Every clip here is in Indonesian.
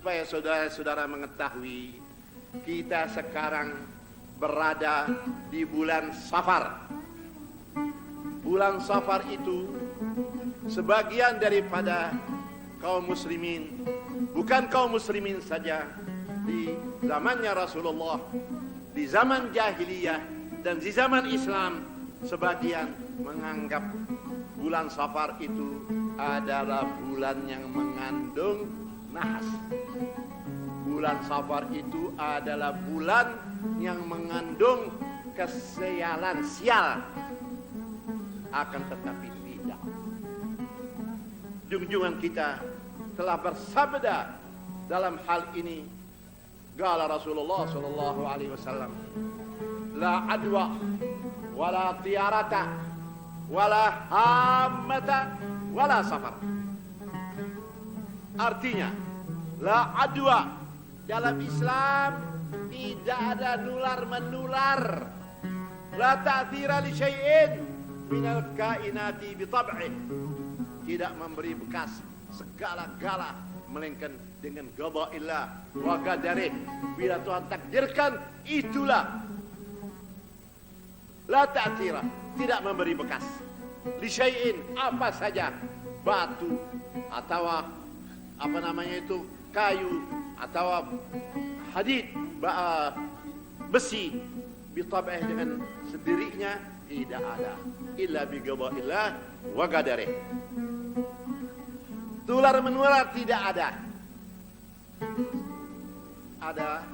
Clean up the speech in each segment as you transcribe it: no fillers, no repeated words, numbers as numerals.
supaya saudara-saudara mengetahui, kita sekarang berada di bulan Safar. Bulan Safar itu sebagian daripada kaum muslimin, bukan kaum muslimin saja, di zamannya Rasulullah, di zaman jahiliyah dan di zaman Islam, sebagian menganggap bulan Safar itu adalah bulan yang mengandung nahas. Bulan Safar itu adalah bulan yang mengandung kesialan, sial. Akan tetapi tidak. Junjungan kita telah bersabda dalam hal ini. Qala Rasulullah sallallahu alaihi wasallam, la adwa wala tiyarata wala hammata wala safar. Artinya, la adwa, dalam Islam tidak ada nular-menular. La ta'thira li syai'in minal kainati bi tab'ih. Tidak memberi bekas segala-gala, melainkan dengan qada'illah wa qadarih. Bila Tuhan takdirkan, itulah. La ta'thira, tidak memberi bekas. Li syai'in, apa saja, batu atau apa namanya itu, kayu atau hadid, besi, bitab'ih, dengan sendirinya, tidak ada. Illa bi qada'illah wa qadarih. Tular menular tidak ada. Ada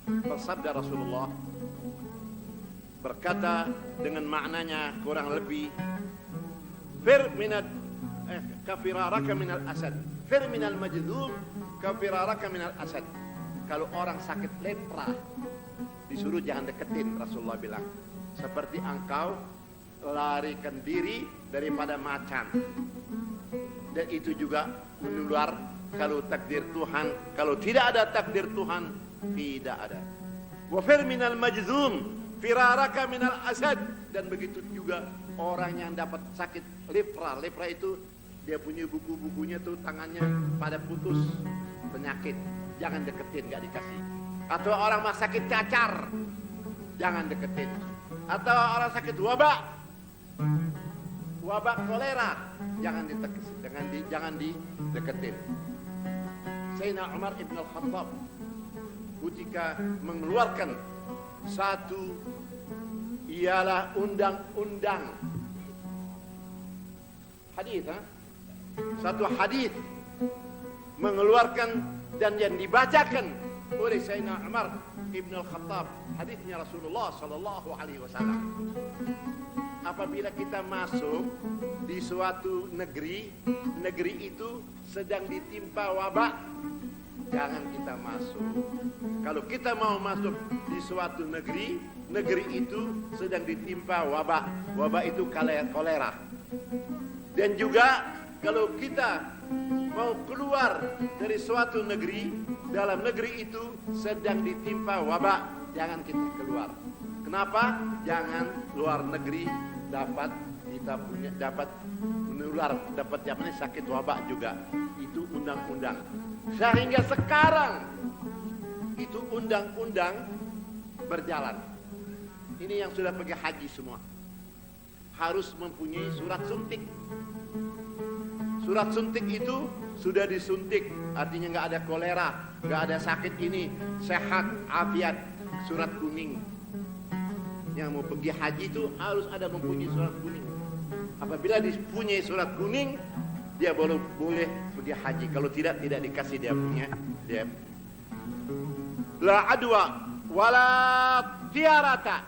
bersabda Rasulullah berkata dengan maknanya kurang lebih, fir minal kafiraraka minal asad, fir minal majdhum kafiraraka minal asad. Kalau orang sakit lepra disuruh jangan deketin, Rasulullah bilang, seperti engkau larikan diri daripada macan. Dan itu juga menular kalau takdir Tuhan. Kalau tidak ada takdir Tuhan, tidak ada. Wa fir minal majzum firaraka minal asad. Dan begitu juga orang yang dapat sakit lepra. Lepra itu dia punya buku-bukunya tuh, tangannya pada putus, penyakit, jangan deketin, gak dikasih. Atau orang sakit cacar, jangan deketin. Atau orang sakit wabak kolera, jangan dideketin. Sayyidina Umar ibn al-Khattab ketika mengeluarkan satu, ialah undang-undang hadis, satu hadis mengeluarkan dan yang dibacakan oleh Sayyidina Umar ibn al-Khattab, hadisnya Rasulullah sallallahu alaihi wasallam. Apabila kita masuk di suatu negeri, negeri itu sedang ditimpa wabak, jangan kita masuk. Kalau kita mau masuk di suatu negeri, negeri itu sedang ditimpa wabak, wabak itu kolera. Dan juga kalau kita mau keluar dari suatu negeri, dalam negeri itu sedang ditimpa wabak, jangan kita keluar. Kenapa? Jangan luar negeri dapat menular, dapat sakit wabak juga. Itu undang-undang. Sehingga sekarang itu undang-undang berjalan. Ini yang sudah pergi haji semua harus mempunyai surat suntik. Surat suntik itu sudah disuntik, artinya nggak ada kolera, nggak ada sakit ini, sehat, afiat, surat kuning. Yang mau pergi haji itu harus ada mempunyai surat kuning. Apabila dipunyai surat kuning, dia boleh pergi haji. Kalau tidak dikasih dia punya. Dia la adwa wala tiarata.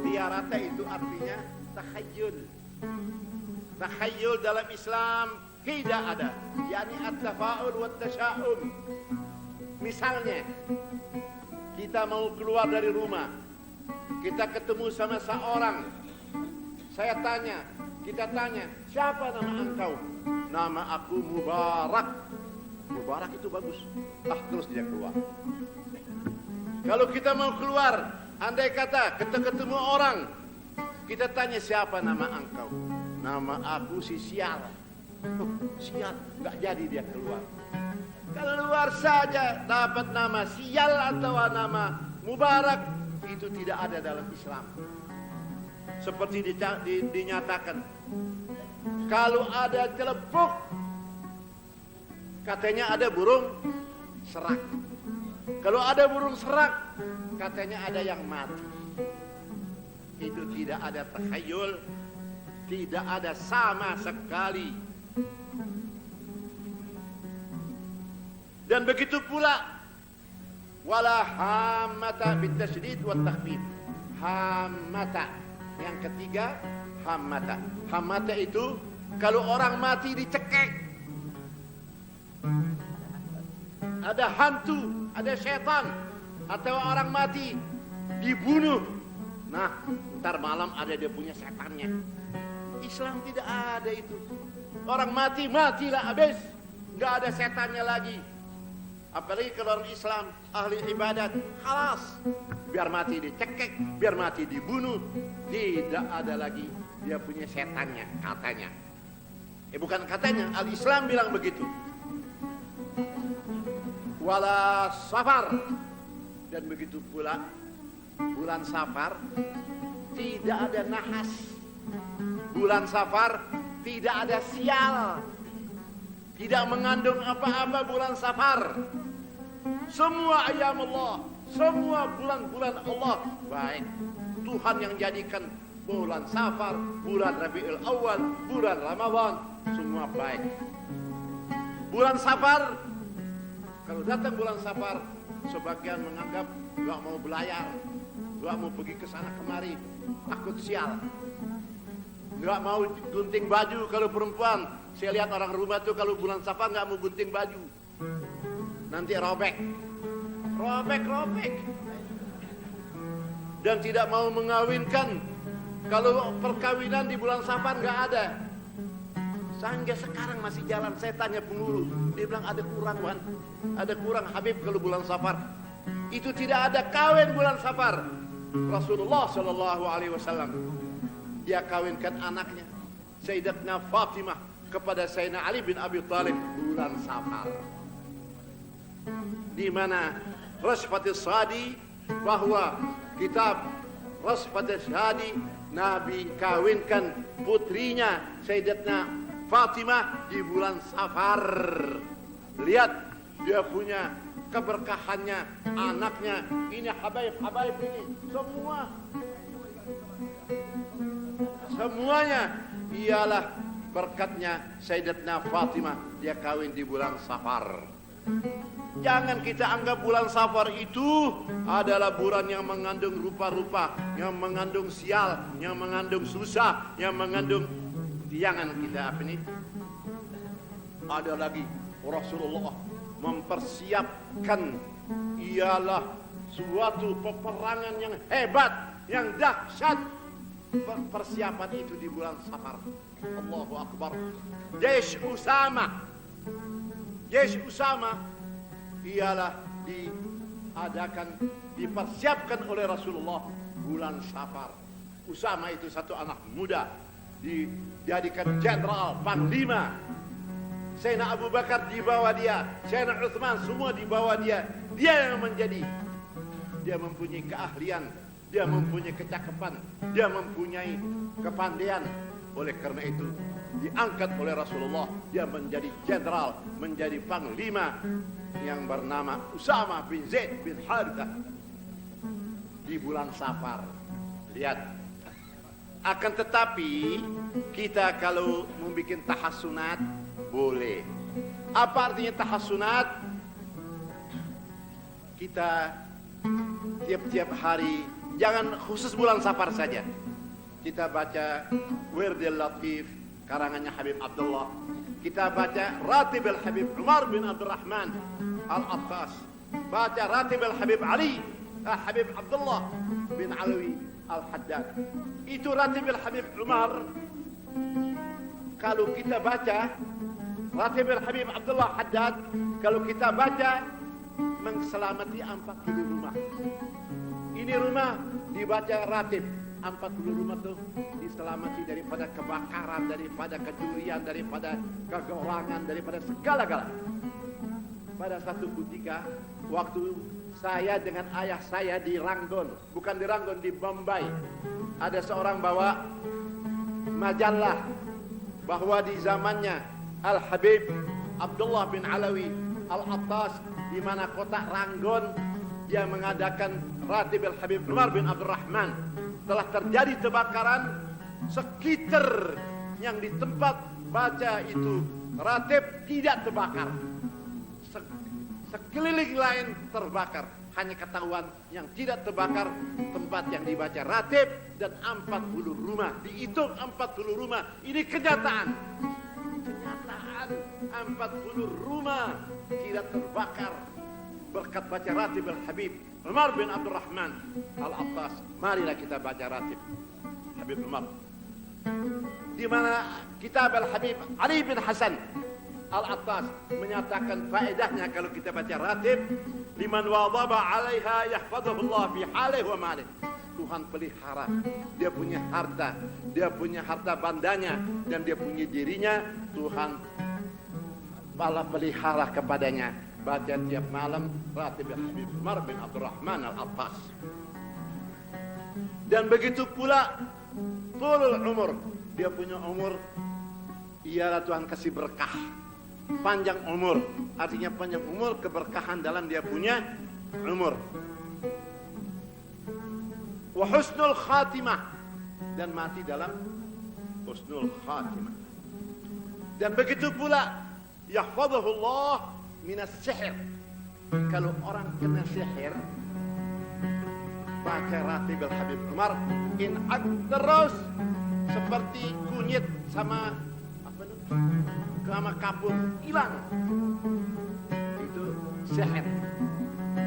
Tiarata itu artinya takhayul. Takhayul dalam Islam tidak ada. Yani at-tafa'ul wa tasya'um. Misalnya kita mau keluar dari rumah, kita ketemu sama seorang, kita tanya, siapa nama engkau? Nama aku Mubarak. Mubarak itu bagus. Terus dia keluar. Kalau kita mau keluar, andai kata kita ketemu orang, kita tanya, siapa nama engkau? Nama aku si Sial. Sial, nggak jadi dia keluar. Keluar saja dapat nama sial atau nama mubarak, itu tidak ada dalam Islam. Seperti dinyatakan, kalau ada celepuk, katanya ada burung serak. Kalau ada burung serak, katanya ada yang mati. Itu tidak ada takhayul, tidak ada sama sekali. Dan begitu pula wala hammata bitasydid wa takhfif. Hammata. Yang ketiga, hammata. Hammata itu kalau orang mati dicekek. Ada hantu, ada setan, atau orang mati dibunuh. Nah, ntar malam ada dia punya setannya. Islam tidak ada itu. Orang mati, matilah habis. Nggak ada setannya lagi. Apalagi kalau orang Islam, ahli ibadat, khalas. Biar mati dicekek, biar mati dibunuh. Tidak ada lagi dia punya setannya, katanya. Bukan katanya, al-Islam bilang begitu. Wala safar. Dan begitu pula, bulan safar, tidak ada nahas. Bulan safar, tidak ada sial. Tidak mengandung apa-apa bulan safar. Semua ayam Allah, semua bulan-bulan Allah baik. Tuhan yang jadikan bulan safar, bulan Rabiul Awal, bulan Ramadan, semua baik. Bulan safar, kalau datang bulan safar, sebagian menganggap gak mau belayar, gak mau pergi ke sana kemari, takut sial. Gak mau gunting baju kalau perempuan. Saya lihat orang rumah tuh kalau bulan safar gak mau gunting baju. Nanti robek. Robek. Dan tidak mau mengawinkan. Kalau perkawinan di bulan safar gak ada. Sehingga sekarang masih jalan, saya tanya pengurus. Dia bilang ada kurang, Wan. Ada kurang Habib kalau bulan safar. Itu tidak ada kawin bulan safar. Rasulullah SAW, dia kawinkan anaknya Sayyidatna Fatimah kepada Sayyidina Ali bin Abi Thalib bulan safar. Di mana Rasfatis Sadi, bahwa kitab Rasfatis Sadi, Nabi kawinkan putrinya Sayyidatna Fatimah di bulan safar. Lihat dia punya keberkahannya, anaknya. Ini habaib ini semuanya ialah berkatnya Sayyidatna Fatimah. Dia kawin di bulan safar. Jangan kita anggap bulan safar itu adalah bulan yang mengandung rupa-rupa, yang mengandung sial, yang mengandung susah, yang mengandung. Jangan kita apa ini. Ada lagi Rasulullah mempersiapkan, ialah suatu peperangan yang hebat, yang dahsyat. Persiapan itu di bulan safar. Allahu Akbar. Jaish Usama ialah diadakan, dipersiapkan oleh Rasulullah bulan safar. Usama itu satu anak muda, dijadikan jenderal, panglima. Sayyidina Abu Bakar di bawah dia, Sayyidina Utsman semua di bawah dia. Dia yang menjadi, dia mempunyai keahlian, dia mempunyai kecakapan, dia mempunyai kepandaian. Oleh karena itu diangkat oleh Rasulullah, dia menjadi jenderal, menjadi panglima yang bernama Usama bin Zaid bin Harithah di bulan safar. Lihat. Akan tetapi kita kalau membuat tahassunat boleh. Apa artinya tahassunat? Kita tiap-tiap hari, jangan khusus bulan safar saja, kita baca Wirdil Latif karangannya Habib Abdullah. Kita baca Ratib al-Habib Umar bin Abdurrahman al-Attas. Baca Ratib al-Habib Ali, Habib Abdullah bin Alwi al-Haddad. Itu Ratib al-Habib Umar. Kalau kita baca Ratib al-Habib Abdullah Haddad, kalau kita baca, mengselamati 40 rumah. Ini rumah dibaca Ratib. 40 rumah itu diselamati daripada kebakaran, daripada kecurian, daripada kegorangan, daripada segala-gala. pada satu ketika waktu saya dengan ayah saya di Rangon, bukan di Rangon, di Bombay. Ada seorang bawa majalah bahwa di zamannya Al-Habib Abdullah bin Alawi Al-Attas di mana kota Rangon dia mengadakan Ratib Al-Habib Umar bin Abdurrahman. Telah terjadi kebakaran sekitar yang di tempat baca itu ratib tidak terbakar. Sekeliling lain terbakar. Hanya ketahuan yang tidak terbakar tempat yang dibaca ratib dan 40 rumah. Dihitung 40 rumah. Ini kenyataan. Kenyataan 40 rumah tidak terbakar berkat baca ratib Al-Habib Umar bin Abdurrahman Al-Attas. Marilah kita baca ratib Habib Umar. Di mana kitab Al-Habib Ali bin Hasan Al-Attas menyatakan faedahnya kalau kita baca ratib, liman wadaba 'alaiha yahfadhullah fi halihi wa malih. Tuhan pelihara, dia punya harta bandanya dan dia punya dirinya. Tuhan bala pelihara kepadanya. Baca tiap malam ratib Habib Umar bin Abdurrahman Al-Attas. Dan begitu pula tulul umur, dia punya umur, ialah Tuhan kasih berkah. Panjang umur, artinya panjang umur, keberkahan dalam dia punya umur. Wa husnul khatimah, dan mati dalam husnul khatimah. Dan begitu pula yahfadhullah minas sihir. Kalau orang kena sihir, baca ratib Al-Habib Umar, terus seperti kunyit sama sama kapur hilang, itu sihir.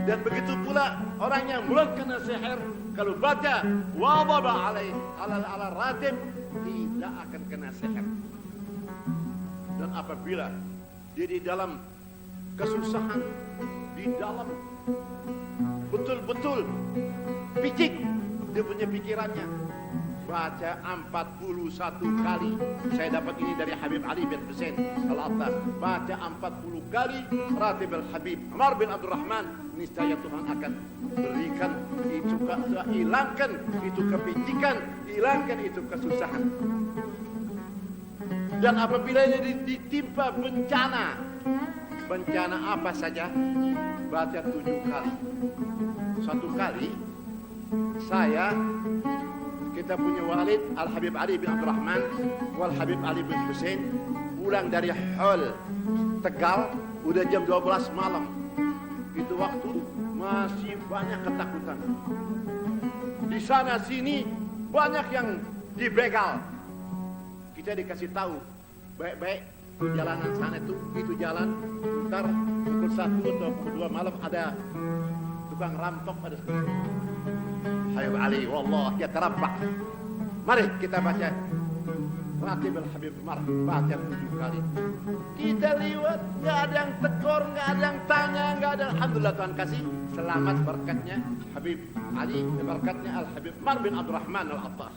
Dan begitu pula orang yang belum kena sihir, kalau baca wadaba ala ratib, tidak akan kena sihir. Dan apabila dia di dalam kesusahan, di dalam betul-betul picik dia punya pikirannya, baca 41 kali. Saya dapat ini dari Habib Ali bin Husain Al-Attas. Baca 40 kali ratib Al-Habib Umar bin Abdurrahman, niscaya Tuhan akan berikan itu, hilangkan itu kepicikan, hilangkan itu kesusahan. Dan apabila ini ditimpa bencana apa saja, baca 7 kali. Satu kali kita punya walid Al-Habib Ali bin Abdurrahman wal Habib Ali bin Husain pulang dari Hol Tegal, udah jam 12 malam. Itu waktu masih banyak ketakutan. Di sana sini banyak yang dibegal. Kita dikasih tahu baik-baik perjalanan sana itu jalan, ntar pukul 1 atau pukul 2 malam ada tukang rampok pada sekolah. Habib Ali, wallah ya terabbah. Mari kita baca ratib Al-Habib Umar, baca 7 kali. Kita lewat, nggak ada yang tegur, nggak ada yang tanya, nggak ada. Alhamdulillah Tuhan kasih selamat berkatnya Habib Ali, berkatnya Al-Habib Umar bin Abdurrahman Al-Attas.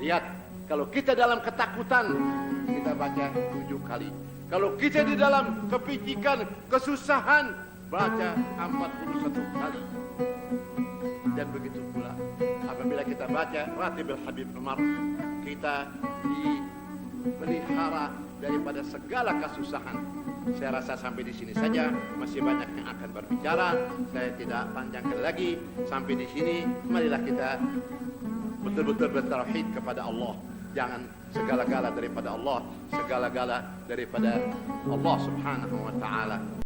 Lihat, kalau kita dalam ketakutan, kita baca 7 kali. Kalau kita di dalam kepicikan, kesusahan, baca 41 kali. Dan begitu pula apabila kita baca ratib Al-Habib Umar, kita dipelihara daripada segala kesusahan. Saya rasa sampai di sini saja, masih banyak yang akan berbicara. Saya tidak panjangkan lagi. Sampai di sini, marilah kita betul-betul bertauhid kepada Allah. Jangan segala-gala daripada Allah, segala-gala daripada Allah Subhanahu wa ta'ala.